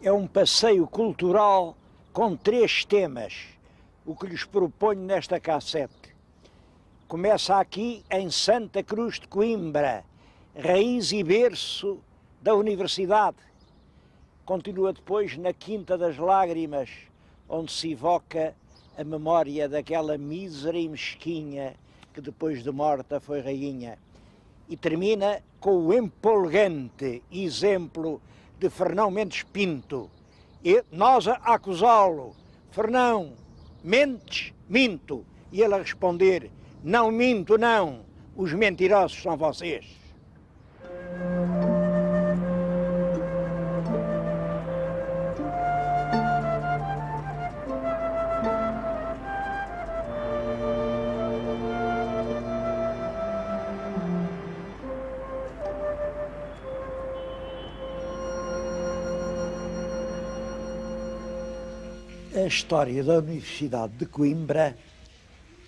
É um passeio cultural com 3 temas, o que lhes proponho nesta cassete. Começa aqui em Santa Cruz de Coimbra, raiz e berço da Universidade. Continua depois na Quinta das Lágrimas, onde se evoca a memória daquela mísera e mesquinha que depois de morta foi rainha. E termina com o empolgante exemplo de Fernão Mendes Pinto. E nós a acusá-lo: Fernão, mentes? Minto. E ele a responder: não minto, não, os mentirosos são vocês. A história da Universidade de Coimbra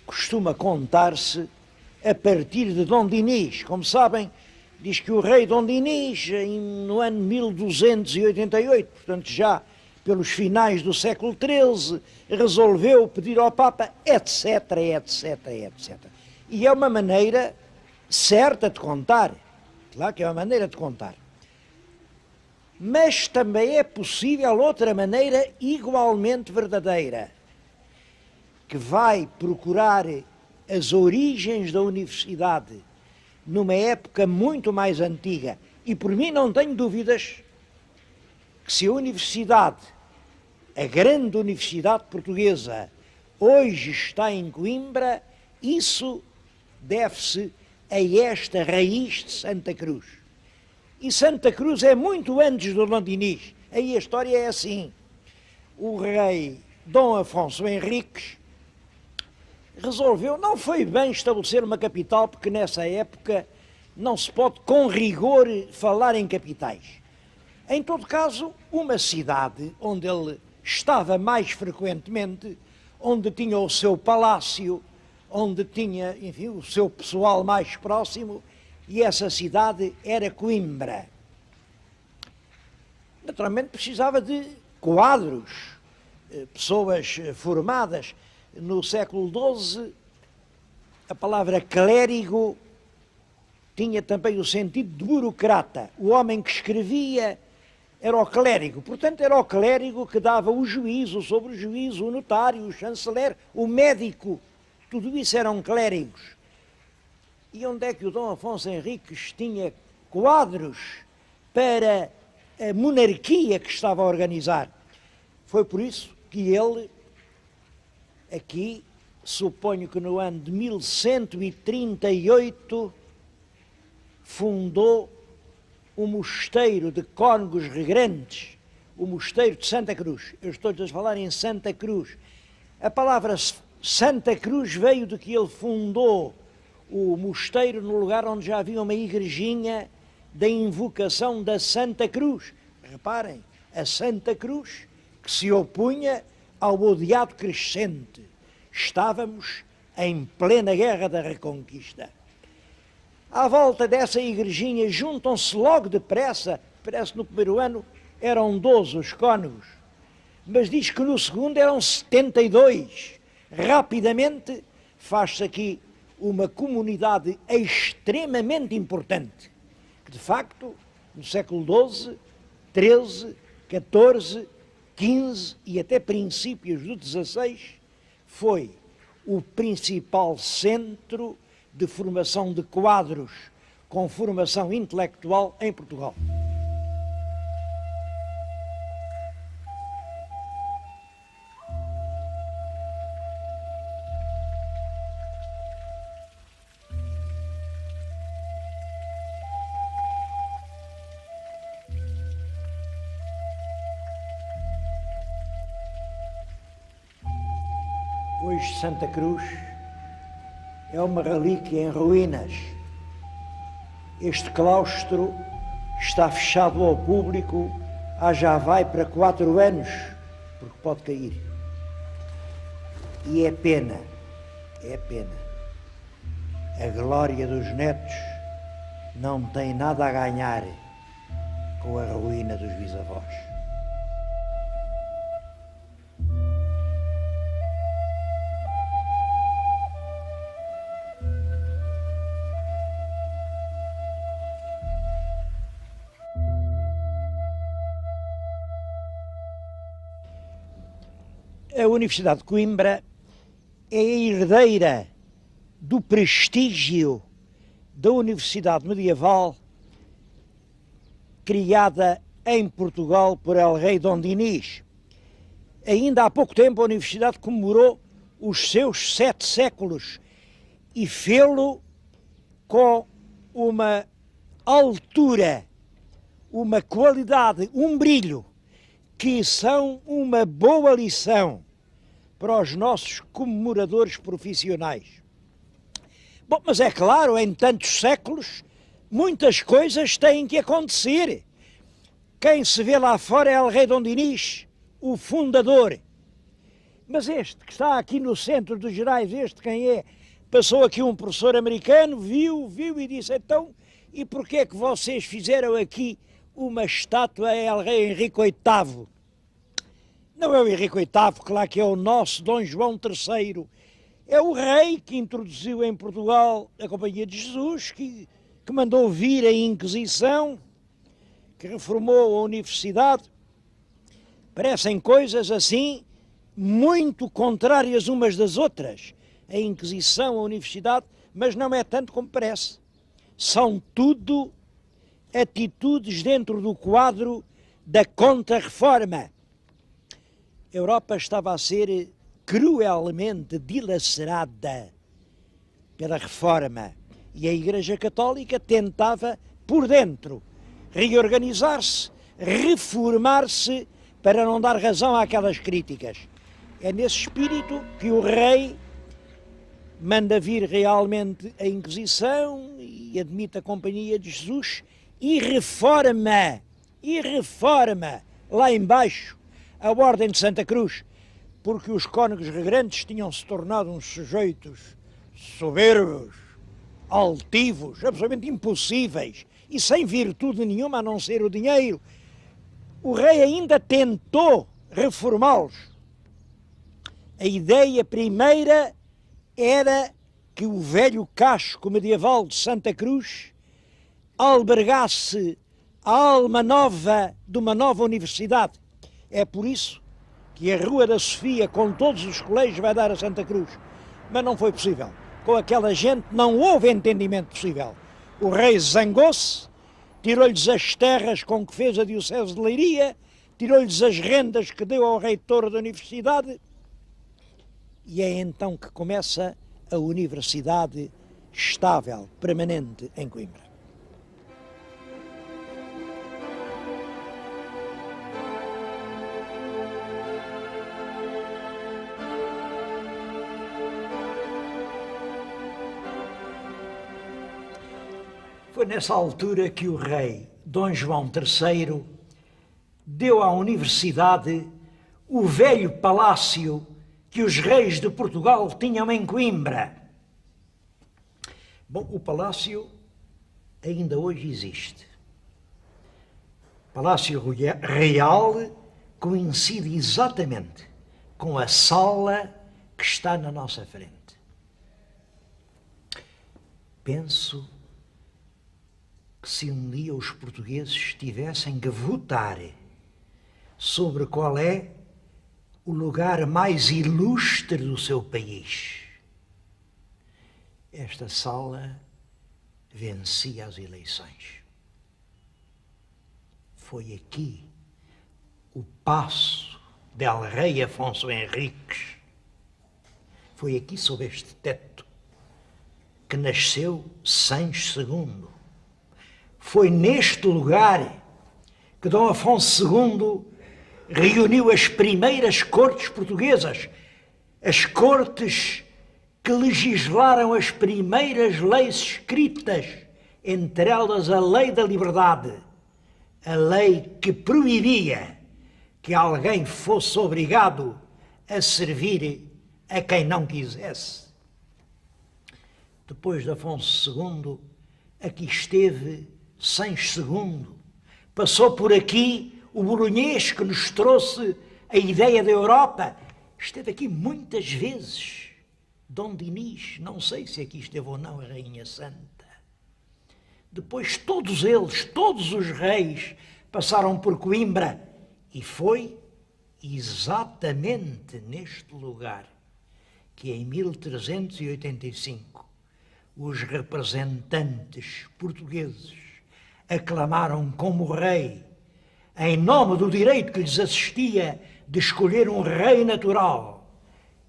costuma contar-se a partir de Dom Dinis. Como sabem, diz que o rei Dom Dinis, no ano 1288, portanto já pelos finais do século XIII, resolveu pedir ao Papa, etc, etc, etc. E é uma maneira certa de contar, claro que é uma maneira de contar. Mas também é possível outra maneira igualmente verdadeira, que vai procurar as origens da universidade numa época muito mais antiga. E por mim não tenho dúvidas que se a universidade, a grande universidade portuguesa, hoje está em Coimbra, isso deve-se a esta raiz de Santa Cruz. E Santa Cruz é muito antes do Dom Dinis. Aí a história é assim: o rei Dom Afonso Henriques resolveu, não foi bem estabelecer uma capital, porque nessa época não se pode com rigor falar em capitais. Em todo caso, uma cidade onde ele estava mais frequentemente, onde tinha o seu palácio, onde tinha, enfim, o seu pessoal mais próximo, e essa cidade era Coimbra. Naturalmente precisava de quadros, pessoas formadas. No século XII, a palavra clérigo tinha também o sentido de burocrata. O homem que escrevia era o clérigo. Portanto, era o clérigo que dava o juízo sobre o juízo, o notário, o chanceler, o médico. Tudo isso eram clérigos. E onde é que o Dom Afonso Henriques tinha quadros para a monarquia que estava a organizar? Foi por isso que ele, aqui, suponho que no ano de 1138, fundou o mosteiro de Cónegos Regrantes, o mosteiro de Santa Cruz. Eu estou a falar em Santa Cruz. A palavra Santa Cruz veio de que ele fundou o mosteiro no lugar onde já havia uma igrejinha da invocação da Santa Cruz. Reparem, a Santa Cruz que se opunha ao odiado crescente. Estávamos em plena guerra da Reconquista. À volta dessa igrejinha juntam-se logo depressa, parece que no primeiro ano eram 12 os cônegos, mas diz que no segundo eram 72. Rapidamente faz-se aqui uma comunidade extremamente importante, que de facto no século XII, XIII, XIV, XV e até princípios do XVI foi o principal centro de formação de quadros com formação intelectual em Portugal. Hoje Santa Cruz é uma relíquia em ruínas. Este claustro está fechado ao público há já vai para 4 anos, porque pode cair. E é pena. A glória dos netos não tem nada a ganhar com a ruína dos bisavós. a Universidade de Coimbra é a herdeira do prestígio da Universidade Medieval criada em Portugal por El Rei Dom Dinis. Ainda há pouco tempo a Universidade comemorou os seus 7 séculos e fê-lo com uma altura, uma qualidade, um brilho, que são uma boa lição para os nossos comemoradores profissionais. Bom, mas é claro, em tantos séculos, muitas coisas têm que acontecer. Quem se vê lá fora é El Rei Dom Dinis, o fundador. Mas este que está aqui no centro dos Gerais, este quem é? Passou aqui um professor americano, viu e disse, então, e porquê é que vocês fizeram aqui uma estátua a El Rei Henrique VIII? Não é o Henrique VIII, claro que é o nosso Dom João III. É o rei que introduziu em Portugal a Companhia de Jesus, que mandou vir a Inquisição, que reformou a Universidade. Parecem coisas assim muito contrárias umas das outras. A Inquisição, a Universidade, mas não é tanto como parece. São tudo atitudes dentro do quadro da Contra-Reforma. A Europa estava a ser cruelmente dilacerada pela Reforma e a Igreja Católica tentava, por dentro, reorganizar-se, reformar-se para não dar razão àquelas críticas. É nesse espírito que o rei manda vir realmente a Inquisição e admite a Companhia de Jesus e reforma lá embaixo a Ordem de Santa Cruz, porque os cônegos regrantes tinham-se tornado uns sujeitos soberbos, altivos, absolutamente impossíveis e sem virtude nenhuma a não ser o dinheiro. O rei ainda tentou reformá-los. A ideia primeira era que o velho casco medieval de Santa Cruz albergasse a alma nova de uma nova universidade. É por isso que a Rua da Sofia, com todos os colégios, vai dar a Santa Cruz. Mas não foi possível. Com aquela gente não houve entendimento possível. O rei zangou-se, tirou-lhes as terras com que fez a Diocese de Leiria, tirou-lhes as rendas que deu ao reitor da universidade, e é então que começa a universidade estável, permanente em Coimbra. Foi nessa altura que o rei Dom João III deu à universidade o velho palácio que os reis de Portugal tinham em Coimbra. Bom, o palácio ainda hoje existe. O Palácio Real coincide exatamente com a sala que está na nossa frente. Penso que se um dia os portugueses tivessem que votar sobre qual é o lugar mais ilustre do seu país, esta sala vencia as eleições. Foi aqui o paço del rei Afonso Henriques, foi aqui sob este teto que nasceu Sancho II. Foi neste lugar que Dom Afonso II reuniu as primeiras cortes portuguesas, as cortes que legislaram as primeiras leis escritas, entre elas a Lei da Liberdade, a lei que proibia que alguém fosse obrigado a servir a quem não quisesse. Depois de Afonso II, aqui esteve Sancho II, passou por aqui o bolonhês que nos trouxe a ideia da Europa, esteve aqui muitas vezes. Dom Dinis, não sei se aqui esteve ou não a Rainha Santa. Depois todos eles, todos os reis, passaram por Coimbra e foi exatamente neste lugar que em 1385 os representantes portugueses aclamaram como rei, em nome do direito que lhes assistia de escolher um rei natural,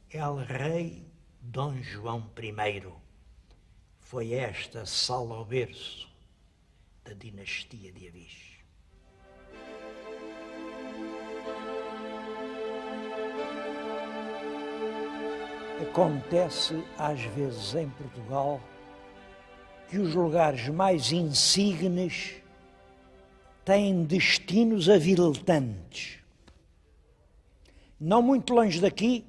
El Rei Dom João I. Foi esta sala ao berço da dinastia de Avis. Acontece às vezes em Portugal que os lugares mais insignes têm destinos aviltantes. Não muito longe daqui,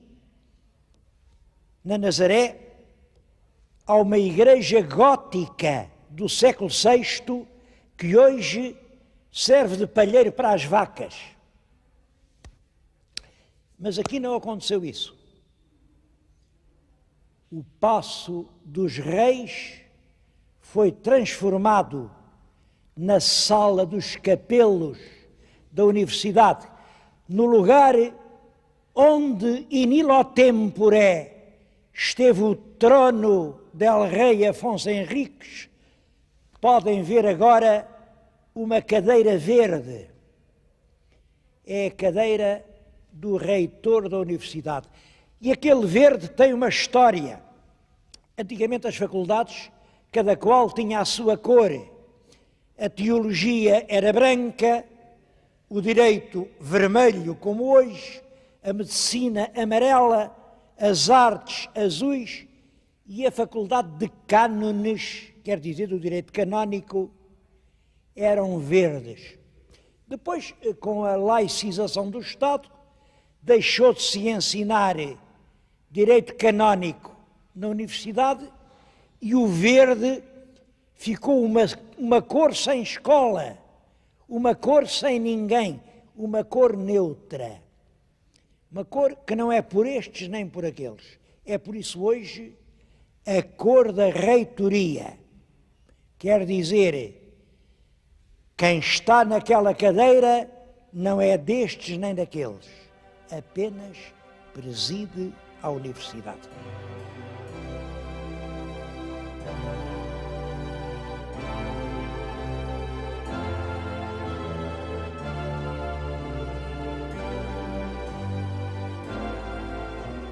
na Nazaré, há uma igreja gótica do século VI que hoje serve de palheiro para as vacas. Mas aqui não aconteceu isso. O Paço dos Reis foi transformado na Sala dos Capelos da Universidade, no lugar onde in illo tempore esteve o trono del rei Afonso Henriques. Podem ver agora uma cadeira verde. É a cadeira do reitor da universidade. E aquele verde tem uma história. Antigamente as faculdades, cada qual tinha a sua cor. A teologia era branca, o direito vermelho, como hoje, a medicina amarela, as artes azuis e a faculdade de cânones, quer dizer, do direito canónico, eram verdes. Depois, com a laicização do Estado, deixou de se ensinar direito canónico na universidade e o verde ficou uma cor sem escola, uma cor sem ninguém, uma cor neutra. Uma cor que não é por estes nem por aqueles. É por isso hoje a cor da reitoria. Quer dizer, quem está naquela cadeira não é destes nem daqueles, apenas preside a universidade.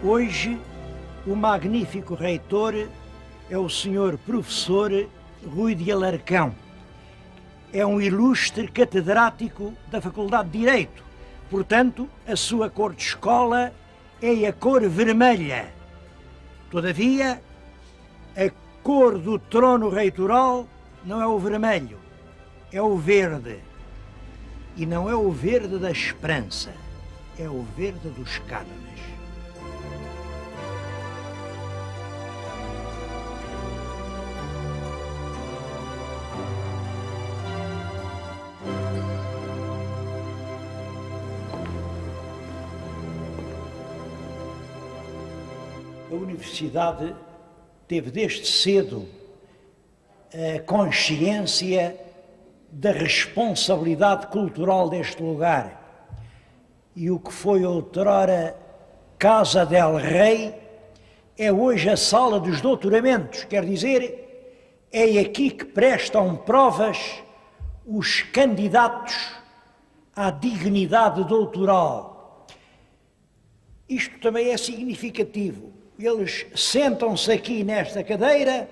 Hoje, o magnífico reitor é o senhor professor Rui de Alarcão. É um ilustre catedrático da Faculdade de Direito. Portanto, a sua cor de escola é a cor vermelha. Todavia, a cor do trono reitoral não é o vermelho, é o verde. E não é o verde da esperança, é o verde dos cânones. A universidade teve desde cedo a consciência da responsabilidade cultural deste lugar. E o que foi outrora Casa del Rei é hoje a sala dos doutoramentos, quer dizer, é aqui que prestam provas os candidatos à dignidade doutoral. Isto também é significativo. Eles sentam-se aqui nesta cadeira,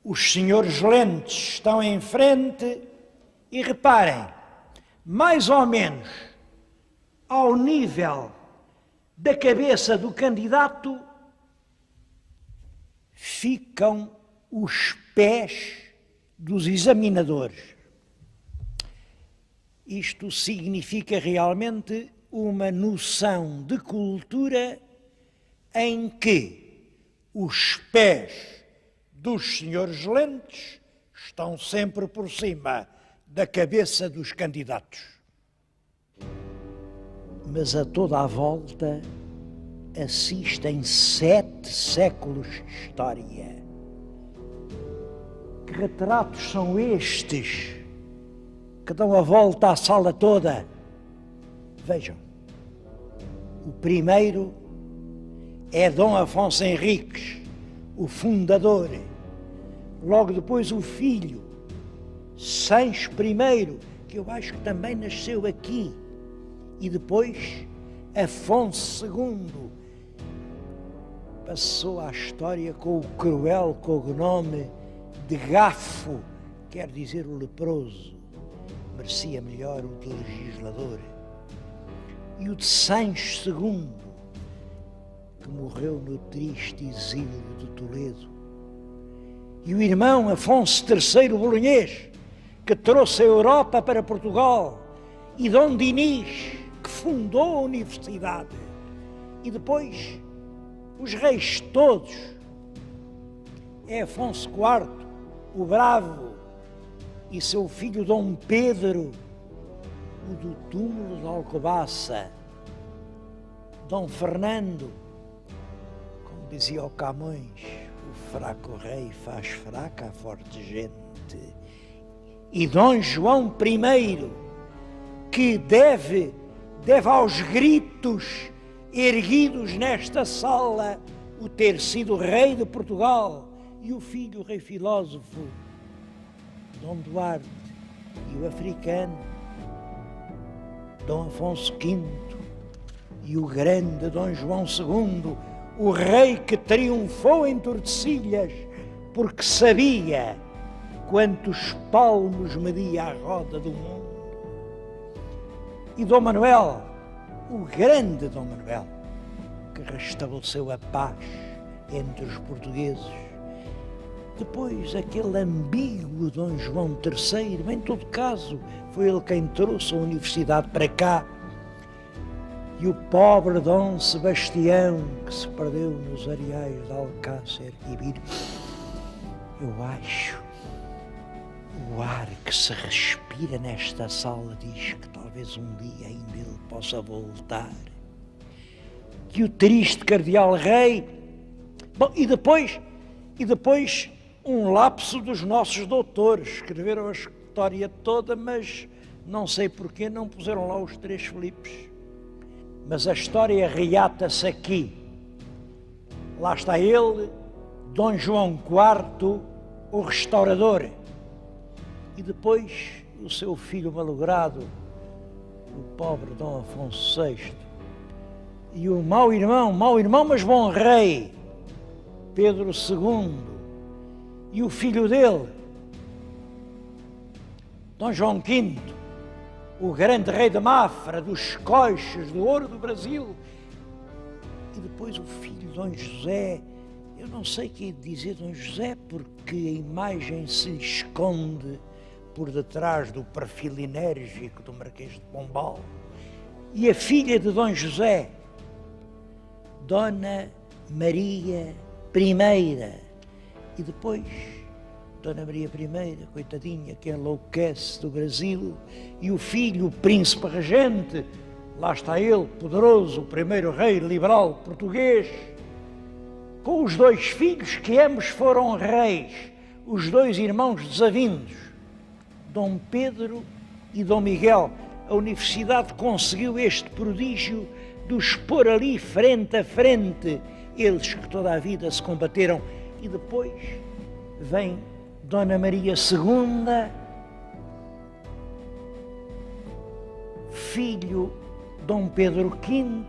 os senhores lentes estão em frente e reparem, mais ou menos ao nível da cabeça do candidato ficam os pés dos examinadores. Isto significa realmente uma noção de cultura em que os pés dos senhores lentes estão sempre por cima da cabeça dos candidatos. Mas a toda a volta assistem 7 séculos de história. Que retratos são estes que dão a volta à sala toda? Vejam, o primeiro é Dom Afonso Henriques, o fundador. Logo depois o filho, Sancho I, que eu acho que também nasceu aqui. E depois Afonso II. Passou à história com o cruel cognome de Gafo, quer dizer o leproso. Merecia melhor o de legislador. E o de Sancho II, que morreu no triste exílio de Toledo. E o irmão Afonso III Bolonhês, que trouxe a Europa para Portugal. E Dom Dinis, que fundou a universidade. E depois, os reis todos. É Afonso IV, o Bravo, e seu filho Dom Pedro, o do túmulo de Alcobaça. Dom Fernando, como dizia o Camões, o fraco rei faz fraca a forte gente. E Dom João I, que deve aos gritos erguidos nesta sala o ter sido rei de Portugal, e o filho, o rei filósofo, Dom Duarte, e o africano, Dom Afonso V, e o grande Dom João II, o rei que triunfou em Tordesilhas, porque sabia quantos palmos media a roda do mundo. E Dom Manuel, o grande Dom Manuel, que restabeleceu a paz entre os portugueses. Depois, aquele ambíguo Dom João III, em todo caso, foi ele quem trouxe a universidade para cá. E o pobre Dom Sebastião, que se perdeu nos areais de Alcácer Quibir. Eu acho, o ar que se respira nesta sala diz que talvez um dia ainda ele possa voltar. Que o triste cardeal rei... Bom, e depois um lapso dos nossos doutores, escreveram a história toda, mas não sei porquê não puseram lá os 3 Filipes. Mas a história reata-se aqui. Lá está ele, Dom João IV, o restaurador. E depois o seu filho malogrado, o pobre Dom Afonso VI. E o mau irmão, mas bom rei, Pedro II. E o filho dele, Dom João V, o grande rei de Mafra, dos coixes, do ouro do Brasil. E depois o filho, Dom José. Eu não sei o que é dizer Dom José, porque a imagem se lhe esconde por detrás do perfil enérgico do Marquês de Pombal. E a filha de Dom José, Dona Maria I. E depois, Dona Maria I, coitadinha, que enlouquece do Brasil, e o filho, o príncipe regente, lá está ele, poderoso, o primeiro rei liberal português, com os 2 filhos que ambos foram reis, os 2 irmãos desavindos, Dom Pedro e Dom Miguel. A universidade conseguiu este prodígio de os pôr ali frente a frente, eles que toda a vida se combateram. E depois vem Dona Maria II, filho Dom Pedro V,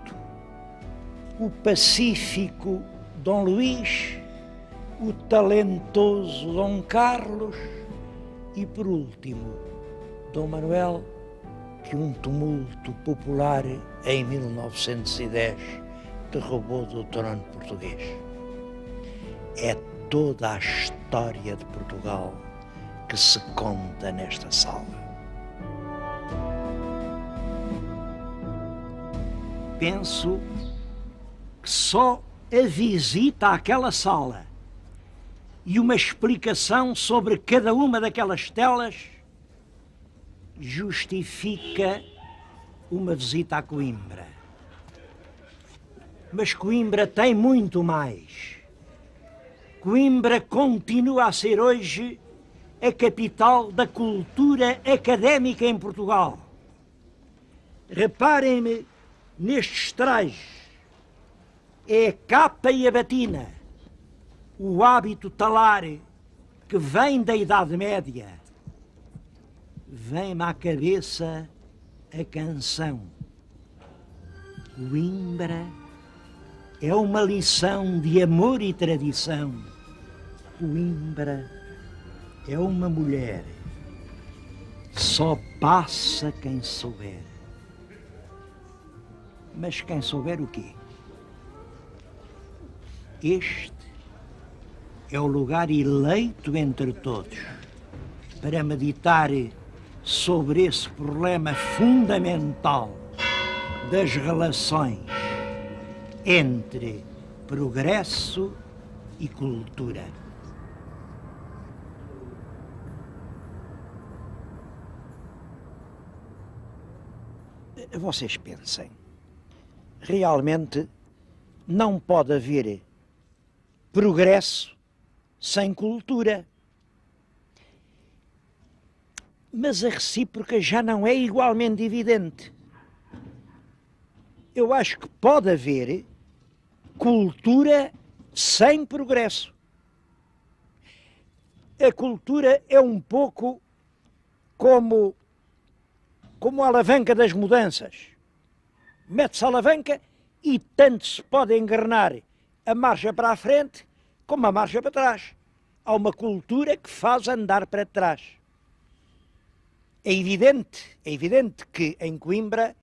o pacífico Dom Luís, o talentoso Dom Carlos e, por último, Dom Manuel, que um tumulto popular em 1910 derrubou do trono português. É toda a história de Portugal que se conta nesta sala. Penso que só a visita àquela sala e uma explicação sobre cada uma daquelas telas justifica uma visita a Coimbra. Mas Coimbra tem muito mais. Coimbra continua a ser hoje a capital da cultura académica em Portugal. Reparem-me nestes trajes. É a capa e a batina, o hábito talar que vem da Idade Média. Vem-me à cabeça a canção. Coimbra é uma lição de amor e tradição. Coimbra é uma mulher, só passa quem souber. Mas quem souber o quê? Este é o lugar eleito entre todos para meditar sobre esse problema fundamental das relações entre progresso e cultura. Vocês pensem, realmente não pode haver progresso sem cultura. Mas a recíproca já não é igualmente evidente. Eu acho que pode haver cultura sem progresso. A cultura é um pouco como a alavanca das mudanças. Mete-se a alavanca e tanto se pode engrenar a marcha para a frente como a marcha para trás. Há uma cultura que faz andar para trás. É evidente que em Coimbra